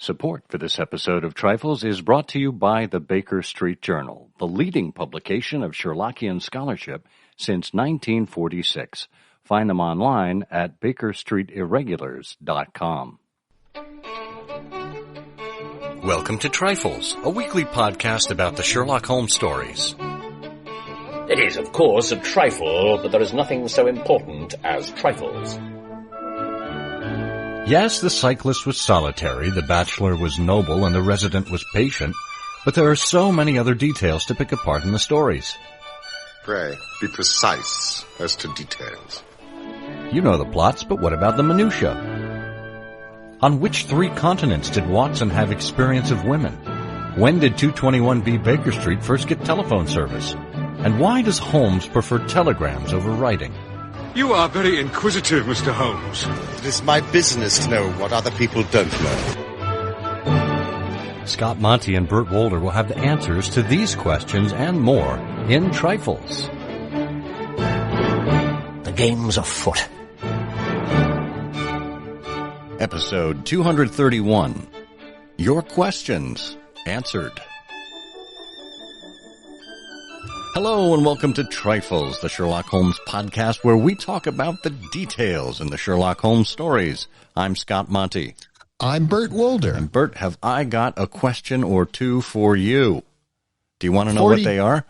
Support for this episode of Trifles is brought to you by the Baker Street Journal, the leading publication of Sherlockian scholarship since 1946. Find them online at bakerstreetirregulars.com. Welcome to Trifles, a weekly podcast about the Sherlock Holmes stories. It is, of course, a trifle, but there is nothing so important as trifles. Yes, the cyclist was solitary, the bachelor was noble, and the resident was patient, but there are so many other details to pick apart in the stories. Pray, be precise as to details. You know the plots, but what about the minutiae? On which 3 continents did Watson have experience of women? When did 221B Baker Street first get telephone service? And why does Holmes prefer telegrams over writing? You are very inquisitive, Mr. Holmes. It is my business to know what other people don't know. Scott Monty and Burt Wolder will have the answers to these questions and more in Trifles. The game's afoot. Episode 231. Your questions answered. Hello and welcome to Trifles, the Sherlock Holmes podcast where we talk about the details in the Sherlock Holmes stories. I'm Scott Monty. I'm Burt Wolder. And Burt, have I got a question or two for you? Do you want to know what they are?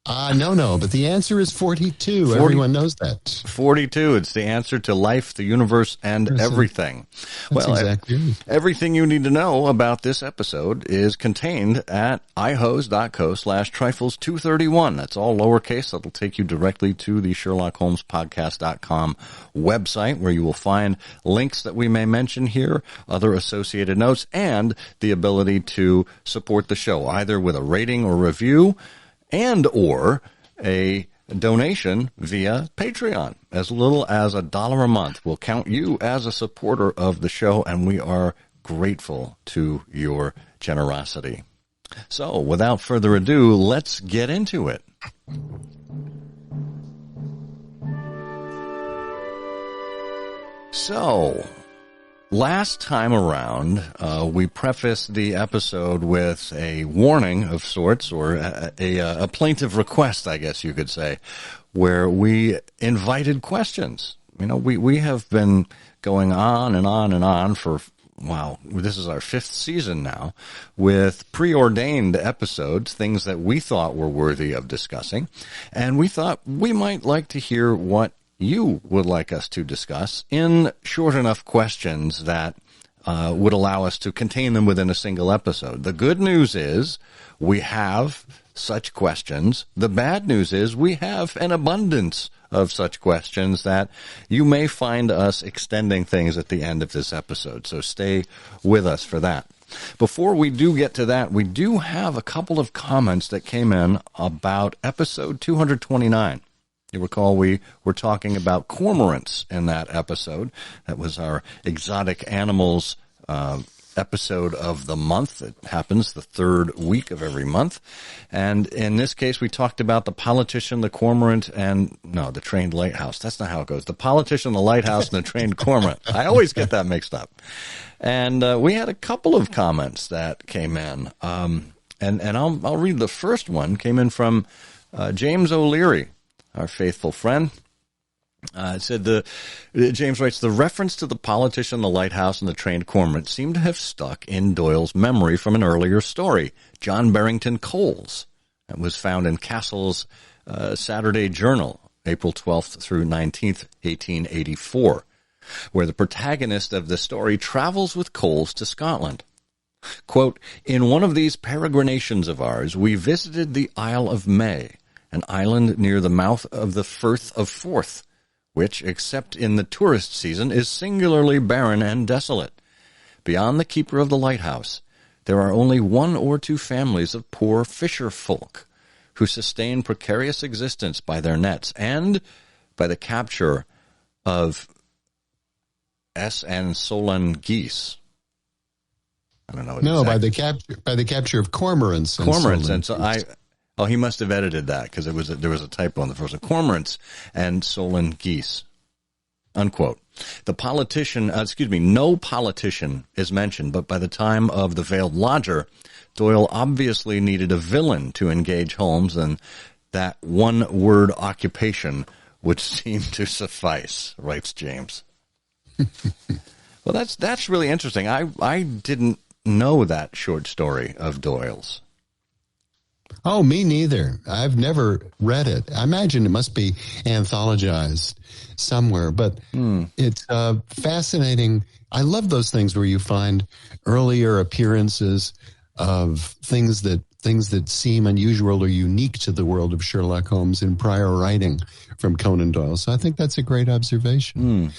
No, but the answer is 42. Everyone knows that. 42. It's the answer to life, the universe, and everything. That's exactly right. Everything you need to know about this episode is contained at ihose.co/trifles231. That's all lowercase. That'll take you directly to the SherlockHolmesPodcast.com website, where you will find links that we may mention here, other associated notes, and the ability to support the show, either with a rating or review, and or a donation via Patreon. As little as $1 a month will count you as a supporter of the show, and we are grateful to your generosity. So, without further ado, let's get into it. So, last time around, we prefaced the episode with a warning of sorts, or a plaintive request, I guess you could say, where we invited questions. You know, we have been going on and on and on for, wow, this is our 5th season now, with preordained episodes, things that we thought were worthy of discussing, and we thought we might like to hear what you would like us to discuss in short enough questions that would allow us to contain them within a single episode. The good news is we have such questions. The bad news is we have an abundance of such questions that you may find us extending things at the end of this episode. So stay with us for that. Before we do get to that, we do have a couple of comments that came in about episode 229. You recall we were talking about cormorants in that episode. That was our exotic animals episode of the month. It happens the 3rd week of every month. And in this case, we talked about the politician, the cormorant, and the trained lighthouse. That's not how it goes. The politician, the lighthouse, and the trained cormorant. I always get that mixed up. And we had a couple of comments that came in. And I'll read the first one. Came in from James O'Leary, our faithful friend. It said, James writes, the reference to the politician, the lighthouse, and the trained cormorant seemed to have stuck in Doyle's memory from an earlier story, John Barrington Coles. That was found in Castle's Saturday Journal, April 12th through 19th, 1884, where the protagonist of the story travels with Coles to Scotland. Quote, in one of these peregrinations of ours, we visited the Isle of May, an island near the mouth of the Firth of Forth, which, except in the tourist season, is singularly barren and desolate. Beyond the keeper of the lighthouse, there are only 1 or 2 families of poor fisher folk who sustain precarious existence by their nets and by the capture of and Solon geese. I don't know. No, by the capture of cormorants. Cormorants, and so he must have edited that because there was a typo in the first one. Cormorants and Solon geese. unquote. No politician is mentioned, but by the time of The Veiled Lodger, Doyle obviously needed a villain to engage Holmes, and that one-word occupation would seem to suffice, writes James. Well, that's really interesting. I didn't know that short story of Doyle's. Oh, me neither. I've never read it. I imagine it must be anthologized somewhere, but it's fascinating. I love those things where you find earlier appearances of things that seem unusual or unique to the world of Sherlock Holmes in prior writing from Conan Doyle. So I think that's a great observation.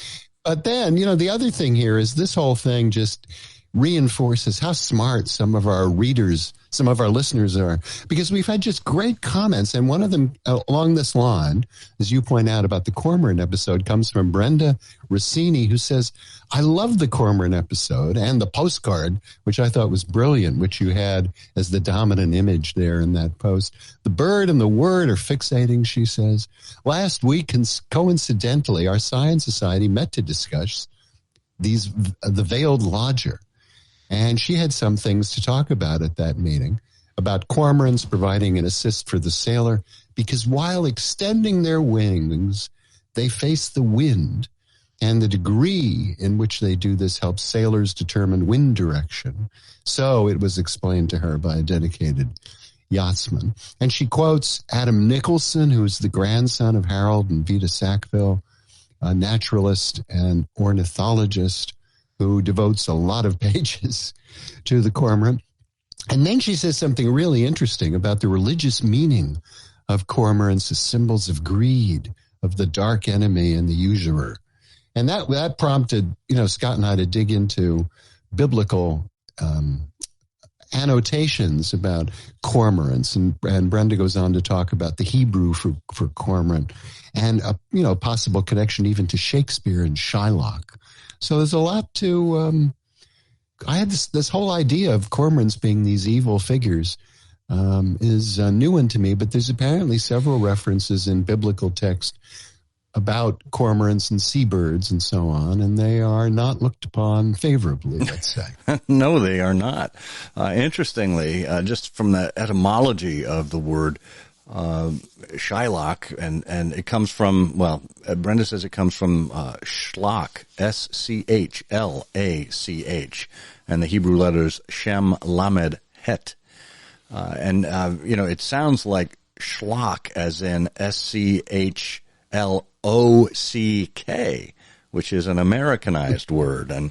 But then, the other thing here is this whole thing just reinforces how smart some of our listeners are, because we've had just great comments. And one of them along this line, as you point out about the Cormoran episode, comes from Brenda Rossini, who says, I love the Cormoran episode and the postcard, which I thought was brilliant, which you had as the dominant image there in that post. The bird and the word are fixating, she says. Last week, coincidentally, our Science Society met to discuss the Veiled Lodger. And she had some things to talk about at that meeting, about cormorants providing an assist for the sailor, because while extending their wings, they face the wind, and the degree in which they do this helps sailors determine wind direction. So it was explained to her by a dedicated yachtsman. And she quotes Adam Nicholson, who is the grandson of Harold and Vita Sackville, a naturalist and ornithologist, who devotes a lot of pages to the cormorant. And then she says something really interesting about the religious meaning of cormorants as symbols of greed, of the dark enemy and the usurer. And that prompted, Scott and I to dig into biblical annotations about cormorants. And Brenda goes on to talk about the Hebrew for cormorant and, a possible connection even to Shakespeare and Shylock. So there's a lot to, I had this whole idea of cormorants being these evil figures is new one to me, but there's apparently several references in biblical text about cormorants and seabirds and so on, and they are not looked upon favorably, let's say. No, they are not. Interestingly, just from the etymology of the word, Shylock, and it comes from, Brenda says it comes from Shlach, S-C-H-L-A-C-H, and the Hebrew letters Shem, Lamed, Het. It sounds like Schlock as in S-C-H-L-O-C-K, which is an Americanized word. And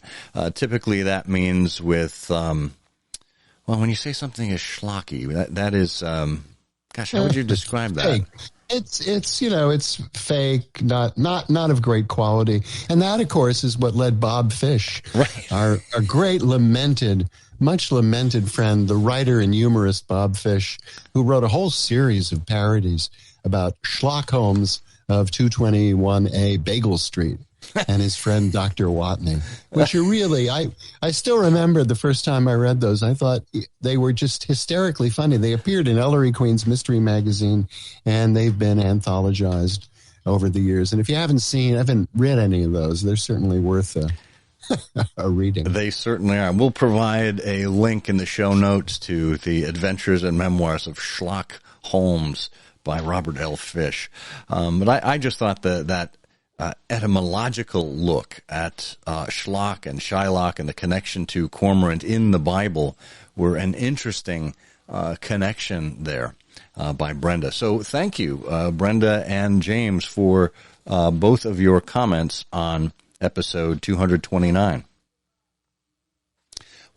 typically that means with, when you say something is schlocky, that is... Gosh, how would you describe that? Fake. It's fake, not of great quality. And that, of course, is what led Bob Fish, right, our great much lamented friend, the writer and humorist Bob Fish, who wrote a whole series of parodies about Sherlock Holmes of 221A Bagel Street and his friend Dr. Watney, which are really, I still remember the first time I read those. I thought they were just hysterically funny. They appeared in Ellery Queen's Mystery Magazine, and they've been anthologized over the years. And if you haven't read any of those, they're certainly worth a reading. They certainly are. We'll provide a link in the show notes to the Adventures and Memoirs of Sherlock Holmes by Robert L. Fish. But I just thought that etymological look at Schlock and Shylock and the connection to cormorant in the Bible were an interesting connection there by Brenda. So thank you, Brenda and James, for both of your comments on episode 229.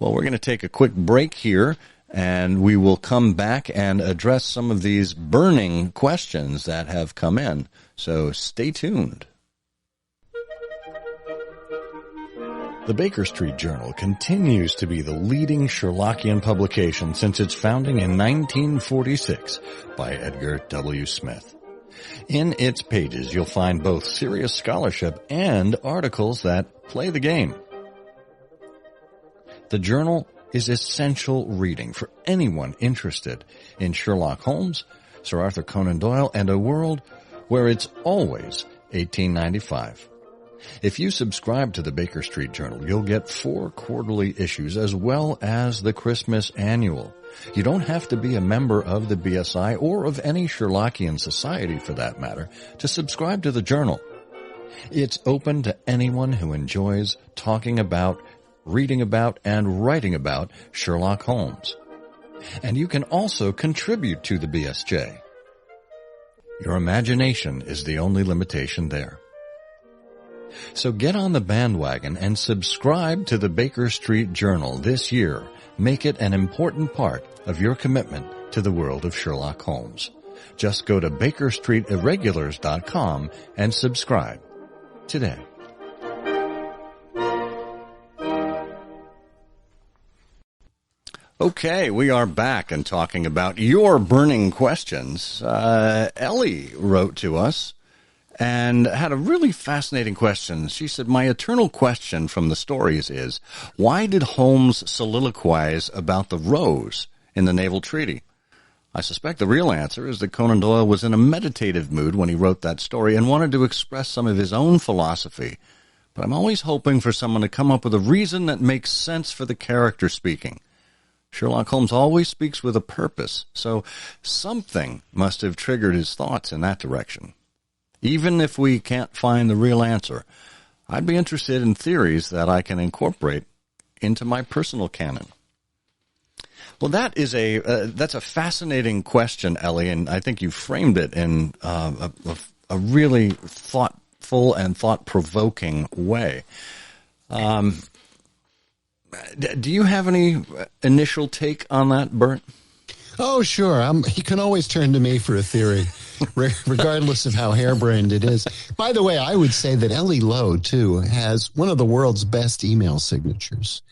Well, we're going to take a quick break here, and we will come back and address some of these burning questions that have come in. So stay tuned. The Baker Street Journal continues to be the leading Sherlockian publication since its founding in 1946 by Edgar W. Smith. In its pages, you'll find both serious scholarship and articles that play the game. The journal is essential reading for anyone interested in Sherlock Holmes, Sir Arthur Conan Doyle, and a world where it's always 1895. If you subscribe to the Baker Street Journal, you'll get 4 quarterly issues as well as the Christmas annual. You don't have to be a member of the BSI or of any Sherlockian society for that matter to subscribe to the journal. It's open to anyone who enjoys talking about, reading about, and writing about Sherlock Holmes. And you can also contribute to the BSJ. Your imagination is the only limitation there. So get on the bandwagon and subscribe to the Baker Street Journal this year. Make it an important part of your commitment to the world of Sherlock Holmes. Just go to BakerStreetIrregulars.com and subscribe today. Okay, we are back and talking about your burning questions. Ellie wrote to us and had a really fascinating question. She said, my eternal question from the stories is, why did Holmes soliloquize about the rose in the naval treaty? I suspect the real answer is that Conan Doyle was in a meditative mood when he wrote that story and wanted to express some of his own philosophy. But I'm always hoping for someone to come up with a reason that makes sense for the character speaking. Sherlock Holmes always speaks with a purpose, so something must have triggered his thoughts in that direction. Even if we can't find the real answer, I'd be interested in theories that I can incorporate into my personal canon. Well, that's a fascinating question, Ellie, and I think you framed it in a really thoughtful and thought-provoking way. Do you have any initial take on that, Bert? Oh, sure. You can always turn to me for a theory, regardless of how harebrained it is. By the way, I would say that Ellie Lowe, too, has one of the world's best email signatures.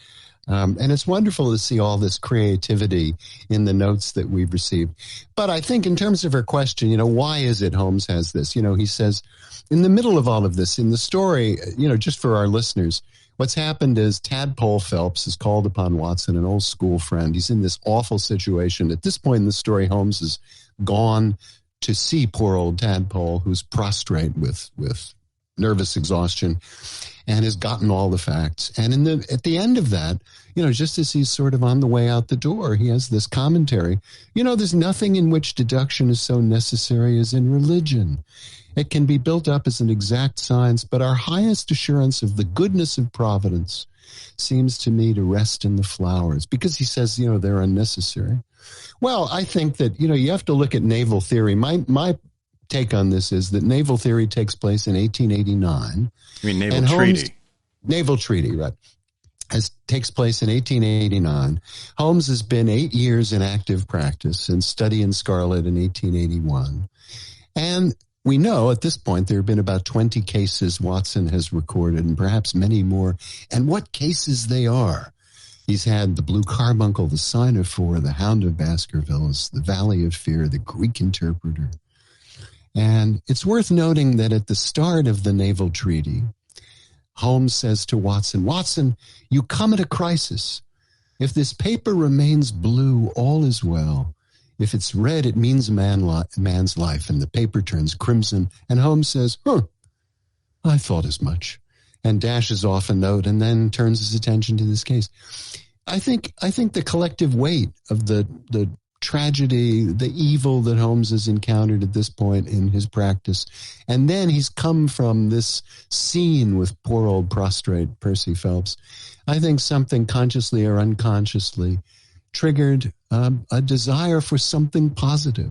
And it's wonderful to see all this creativity in the notes that we've received. But I think in terms of her question, why is it Holmes has this? He says, in the middle of all of this, in the story, just for our listeners, what's happened is Tadpole Phelps has called upon Watson, an old school friend. He's in this awful situation. At this point in the story, Holmes has gone to see poor old Tadpole, who's prostrate with nervous exhaustion, and has gotten all the facts. And at the end of that, just as he's sort of on the way out the door, he has this commentary. There's nothing in which deduction is so necessary as in religion. It can be built up as an exact science, but our highest assurance of the goodness of providence seems to me to rest in the flowers, because he says, they're unnecessary. Well, I think that, you have to look at naval theory. My take on this is that naval theory takes place in 1889. You mean naval treaty? Naval treaty, right. Takes place in 1889. Holmes has been 8 years in active practice and study in Scarlet in 1881. And we know at this point there have been about 20 cases Watson has recorded, and perhaps many more. And what cases they are. He's had the Blue Carbuncle, the Cynophore, the Hound of Baskervilles, the Valley of Fear, the Greek Interpreter. And it's worth noting that at the start of the naval treaty, Holmes says to Watson, Watson, you come at a crisis. If this paper remains blue, all is well. If it's red, it means man's life, and the paper turns crimson. And Holmes says, I thought as much, and dashes off a note and then turns his attention to this case. I think the collective weight of the tragedy, the evil that Holmes has encountered at this point in his practice, and then he's come from this scene with poor old prostrate Percy Phelps. I think something consciously or unconsciously triggered a desire for something positive.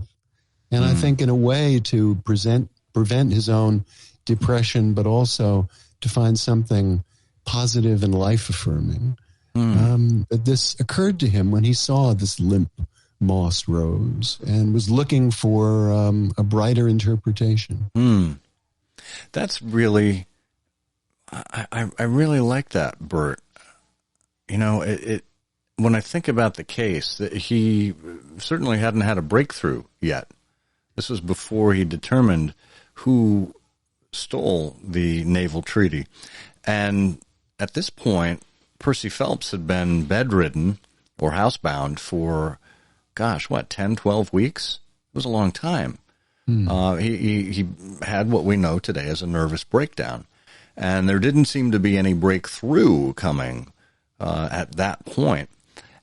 And I think in a way to prevent his own depression, but also to find something positive and life-affirming. This occurred to him when he saw this limp moss rose and was looking for a brighter interpretation. That's really, I really like that, Bert. When I think about the case, he certainly hadn't had a breakthrough yet. This was before he determined who stole the naval treaty. And at this point, Percy Phelps had been bedridden or housebound for, 10, 12 weeks? It was a long time. He had what we know today as a nervous breakdown. And there didn't seem to be any breakthrough coming at that point.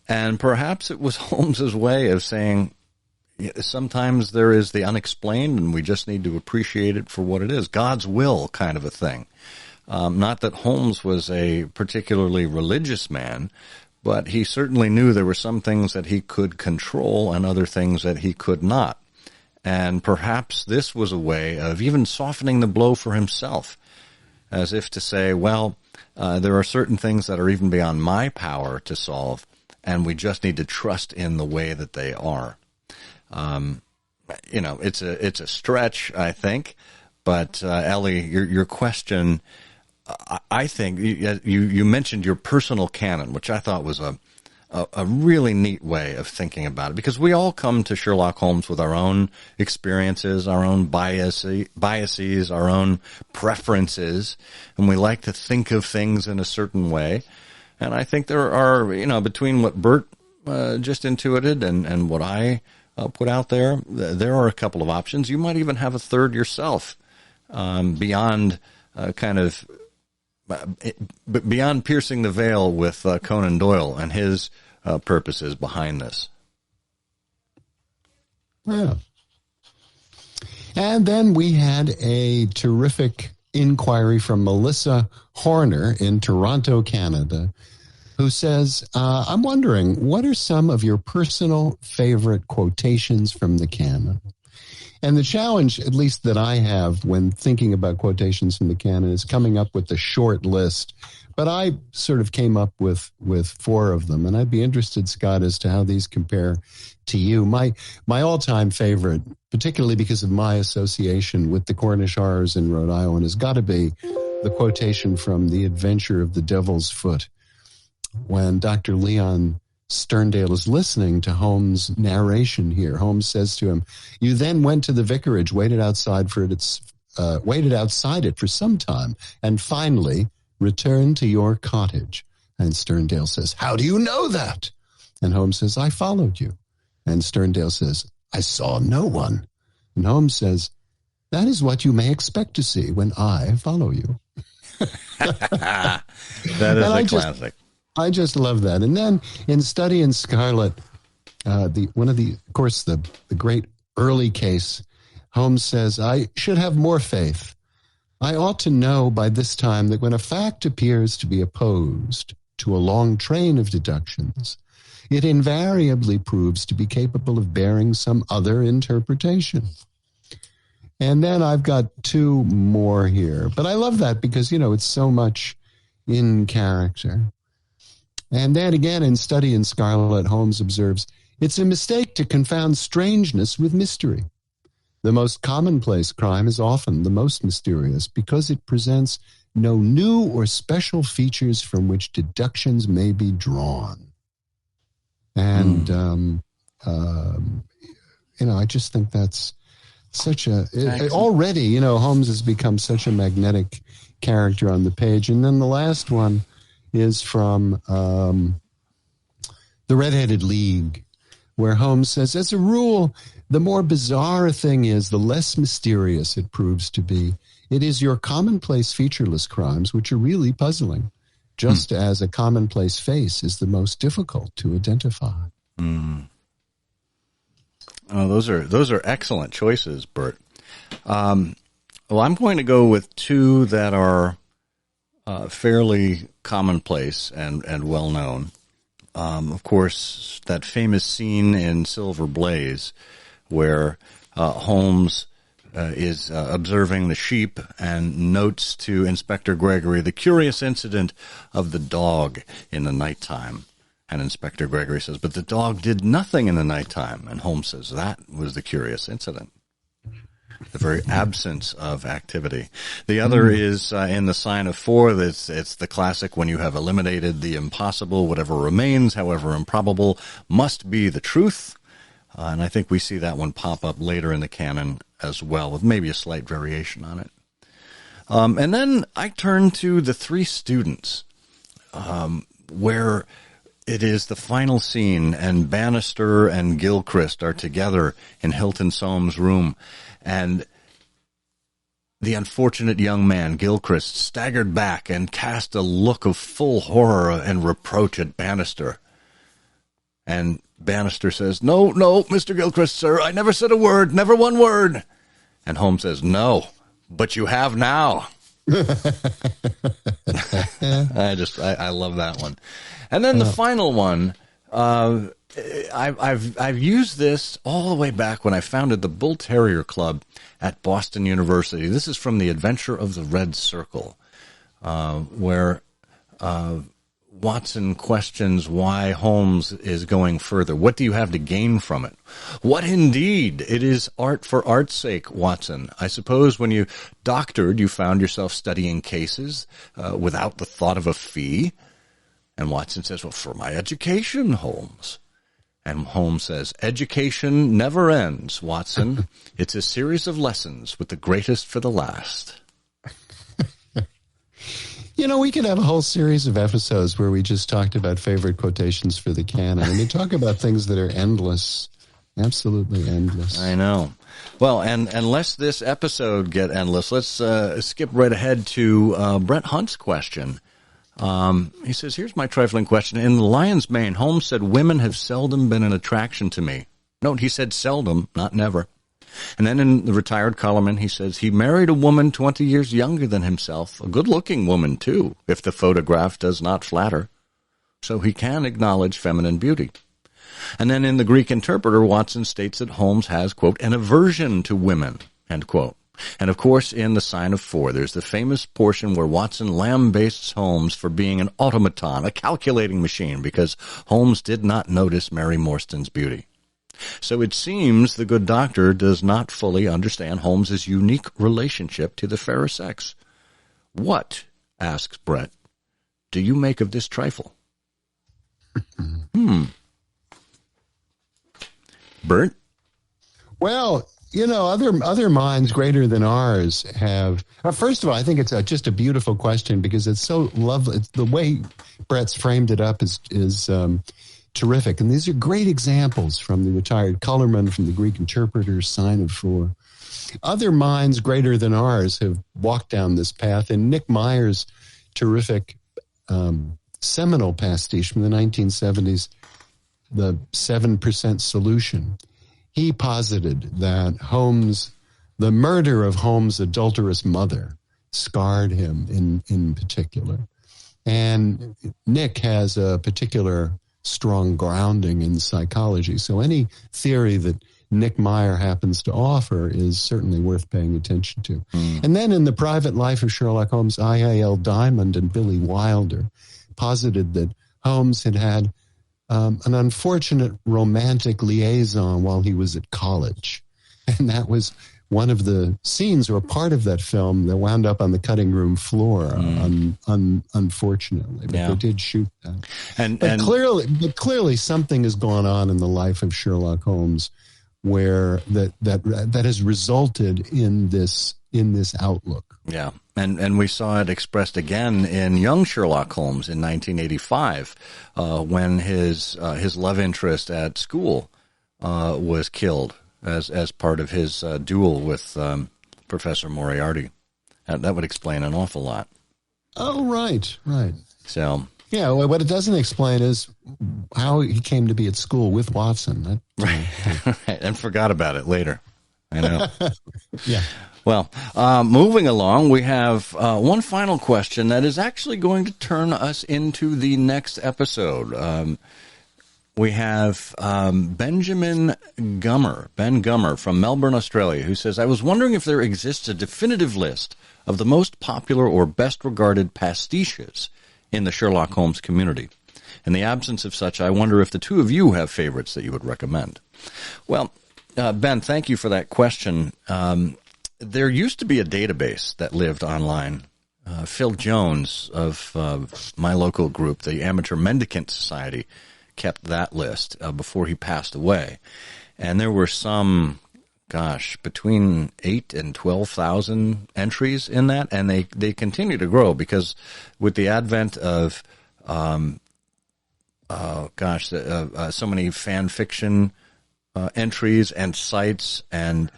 And perhaps it was Holmes's way of saying, sometimes there is the unexplained, and we just need to appreciate it for what it is. God's will kind of a thing. Not that Holmes was a particularly religious man, but he certainly knew there were some things that he could control and other things that he could not. And perhaps this was a way of even softening the blow for himself, as if to say, well, there are certain things that are even beyond my power to solve, and we just need to trust in the way that they are. It's a stretch, I think, but Ellie, your question, I think you mentioned your personal canon, which I thought was a really neat way of thinking about it, because we all come to Sherlock Holmes with our own experiences, our own biases, our own preferences, and we like to think of things in a certain way. And I think there are, between what Bert just intuited and what I put out there, there are a couple of options. You might even have a third yourself, beyond beyond piercing the veil with Conan Doyle and his purposes behind this. Yeah. And then we had a terrific inquiry from Melissa Horner in Toronto, Canada, who says, I'm wondering, what are some of your personal favorite quotations from the canon? And the challenge, at least that I have when thinking about quotations from the canon, is coming up with a short list. But I sort of came up with 4 of them, and I'd be interested, Scott, as to how these compare to you. My all-time favorite, particularly because of my association with the Cornish horrors in Rhode Island, has got to be the quotation from The Adventure of the Devil's Foot, when Dr. Leon Sterndale is listening to Holmes' narration here. Holmes says to him, "You then went to the vicarage, waited outside it for some time, and finally returned to your cottage." And Sterndale says, "How do you know that?" And Holmes says, "I followed you." And Sterndale says, "I saw no one." And Holmes says, "That is what you may expect to see when I follow you." That is a classic. I just love that. And then in Study in Scarlet, the great early case, Holmes says, "I should have more faith. I ought to know by this time that when a fact appears to be opposed to a long train of deductions, it invariably proves to be capable of bearing some other interpretation." And then I've got 2 more here. But I love that because, it's so much in character. And then again, in Study in Scarlet, Holmes observes, "It's a mistake to confound strangeness with mystery. The most commonplace crime is often the most mysterious because it presents no new or special features from which deductions may be drawn." And, I just think that's such already, Holmes has become such a magnetic character on the page. And then the last one is from The Red-Headed League, where Holmes says, "As a rule, the more bizarre a thing is, the less mysterious it proves to be. It is your commonplace featureless crimes which are really puzzling, just as a commonplace face is the most difficult to identify." Oh, those are excellent choices, Bert. Well, I'm going to go with 2 that are fairly commonplace and well known. Of course, that famous scene in Silver Blaze where Holmes is observing the sheep and notes to Inspector Gregory the curious incident of the dog in the nighttime. And Inspector Gregory says, "But the dog did nothing in the nighttime." And Holmes says, "That was the curious incident." The very absence of activity. The other is in The Sign of 4. It's the classic, "When you have eliminated the impossible, whatever remains, however improbable, must be the truth." And I think we see that one pop up later in the canon as well, with maybe a slight variation on it. And then I turn to The Three Students, where it is the final scene, and Bannister and Gilchrist are together in Hilton Soames' room. And The unfortunate young man, Gilchrist, staggered back and cast a look of full horror and reproach at Bannister. And Bannister says, "No, Mr. Gilchrist, sir, I never said a word, never one word." And Holmes says, "No, but you have now." I love that one. And then the final one, I've used this all the way back when I founded the Bull Terrier Club at Boston University. This is from The Adventure of the Red Circle, where Watson questions why Holmes is going further. What do you have to gain from it? What indeed? It is art for art's sake, Watson. I suppose when you doctored, you found yourself studying cases without the thought of a fee. And Watson says, "Well, for my education, Holmes." And Holmes says, "Education never ends, Watson. It's a series of lessons with the greatest for the last." You know, we could have a whole series of episodes where we just talked about favorite quotations for the canon. I mean, talk about things that are endless, absolutely endless. I know. Well, and lest this episode get endless, let's skip right ahead to Brett Hunt's question. He says, "Here's my trifling question. In The Lion's Mane, Holmes said, 'Women have seldom been an attraction to me.' Note, he said seldom, not never. And then in The Retired Colorman, he says, he married a woman 20 years younger than himself, a good-looking woman, too, if the photograph does not flatter. So he can acknowledge feminine beauty." And then in The Greek Interpreter, Watson states that Holmes has, quote, "an aversion to women," end quote. And of course, in The Sign of Four, there's the famous portion where Watson lambastes Holmes for being an automaton, a calculating machine, because Holmes did not notice Mary Morstan's beauty. So it seems the good doctor does not fully understand Holmes's unique relationship to the fairer sex. What, asks Brett, do you make of this trifle? Bert? Well, you know, other minds greater than ours have. First of all, I think it's just a beautiful question because it's so lovely. It's the way Brett's framed it up is terrific, and these are great examples from The Retired Colorman, from The Greek Interpreter, Sign of Four. Other minds greater than ours have walked down this path, and Nick Meyer's terrific seminal pastiche from the 1970s, The 7% Solution. He posited that the murder of Holmes' adulterous mother scarred him in particular. And Nick has a particular strong grounding in psychology. So any theory that Nick Meyer happens to offer is certainly worth paying attention to. And then in The Private Life of Sherlock Holmes, I.A.L. Diamond and Billy Wilder posited that Holmes had an unfortunate romantic liaison while he was at college. And that was one of the scenes or part of that film that wound up on the cutting room floor, unfortunately. But they did shoot that. But clearly something has gone on in the life of Sherlock Holmes where that has resulted in this outlook. Yeah. And we saw it expressed again in Young Sherlock Holmes in 1985, when his love interest at school was killed as part of his duel with Professor Moriarty. That would explain an awful lot. Oh, right. So yeah, well, what it doesn't explain is how he came to be at school with Watson. Right, and forgot about it later. I know. Yeah. Well, moving along, we have one final question that is actually going to turn us into the next episode. We have Ben Gummer from Melbourne, Australia, who says, "I was wondering if there exists a definitive list of the most popular or best-regarded pastiches in the Sherlock Holmes community. In the absence of such, I wonder if the two of you have favorites that you would recommend." Well, Ben, thank you for that question. There used to be a database that lived online. Phil Jones of my local group, the Amateur Mendicant Society, kept that list before he passed away. And there were some, between 8,000 and 12,000 entries in that, and they continue to grow because with the advent of, so many fan fiction entries and sites and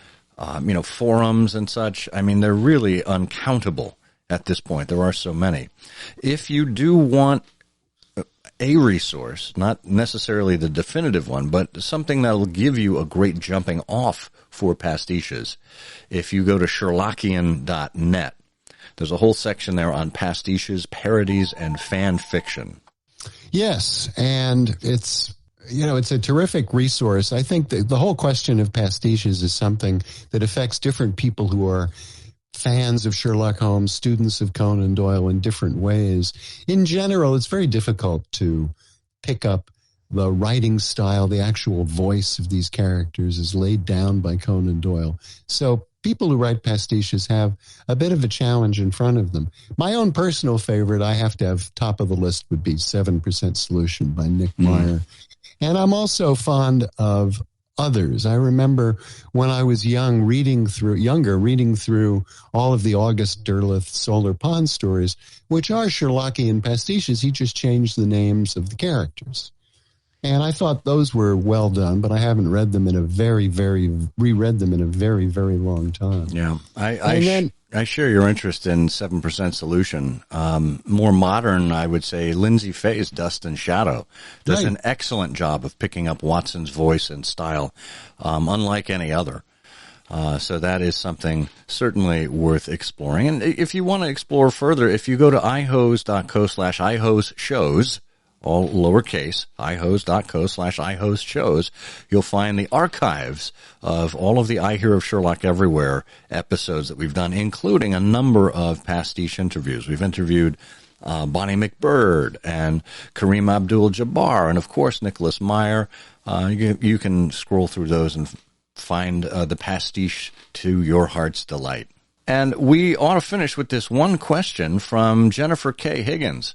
forums and such. I mean, they're really uncountable at this point. There are so many. If you do want a resource, not necessarily the definitive one, but something that will give you a great jumping off for pastiches, if you go to Sherlockian.net, there's a whole section there on pastiches, parodies, and fan fiction. Yes, and it's a terrific resource. I think the whole question of pastiches is something that affects different people who are fans of Sherlock Holmes, students of Conan Doyle in different ways. In general, it's very difficult to pick up the writing style, the actual voice of these characters is laid down by Conan Doyle. So people who write pastiches have a bit of a challenge in front of them. My own personal favorite, I have to have top of the list, would be 7% Solution by Nick Meyer. And I'm also fond of others. I remember when I was younger, reading through all of the August Derleth Solar Pond stories, which are Sherlockian pastiches. He just changed the names of the characters. And I thought those were well done, but I haven't reread them in a very, very long time. Yeah. I share your interest in 7% Solution. More modern, I would say, Lindsay Fay's Dust and Shadow does an excellent job of picking up Watson's voice and style, unlike any other. So that is something certainly worth exploring. And if you want to explore further, if you go to ihose.co/ihose-shows, all lowercase, ihose.co/ihose-shows, you'll find the archives of all of the I Hear of Sherlock Everywhere episodes that we've done, including a number of pastiche interviews. We've interviewed Bonnie McBird and Kareem Abdul-Jabbar and, of course, Nicholas Meyer. You can scroll through those and find the pastiche to your heart's delight. And we ought to finish with this one question from Jennifer K. Higgins,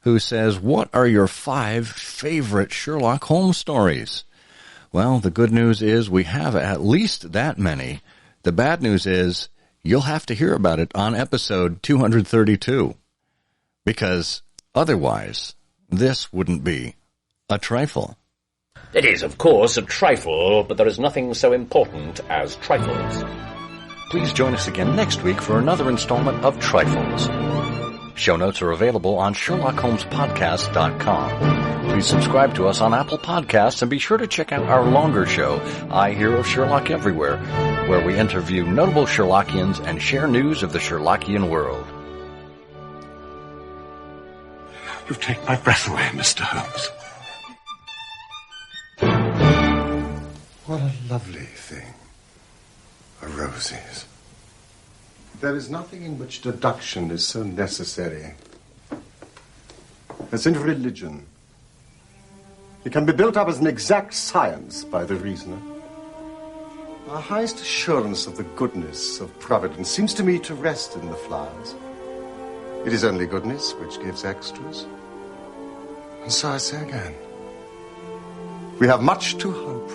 who says, what are your 5 favorite Sherlock Holmes stories? Well, the good news is we have at least that many. The bad news is you'll have to hear about it on episode 232, because otherwise this wouldn't be a trifle. It is, of course, a trifle, but there is nothing so important as trifles. Please join us again next week for another installment of Trifles. Show notes are available on SherlockHolmesPodcast.com. Please subscribe to us on Apple Podcasts and be sure to check out our longer show, I Hear of Sherlock Everywhere, where we interview notable Sherlockians and share news of the Sherlockian world. You take my breath away, Mr. Holmes. What a lovely thing a rose is. There is nothing in which deduction is so necessary as in religion. It can be built up as an exact science by the reasoner. Our highest assurance of the goodness of Providence seems to me to rest in the flowers. It is only goodness which gives extras. And so I say again, we have much to hope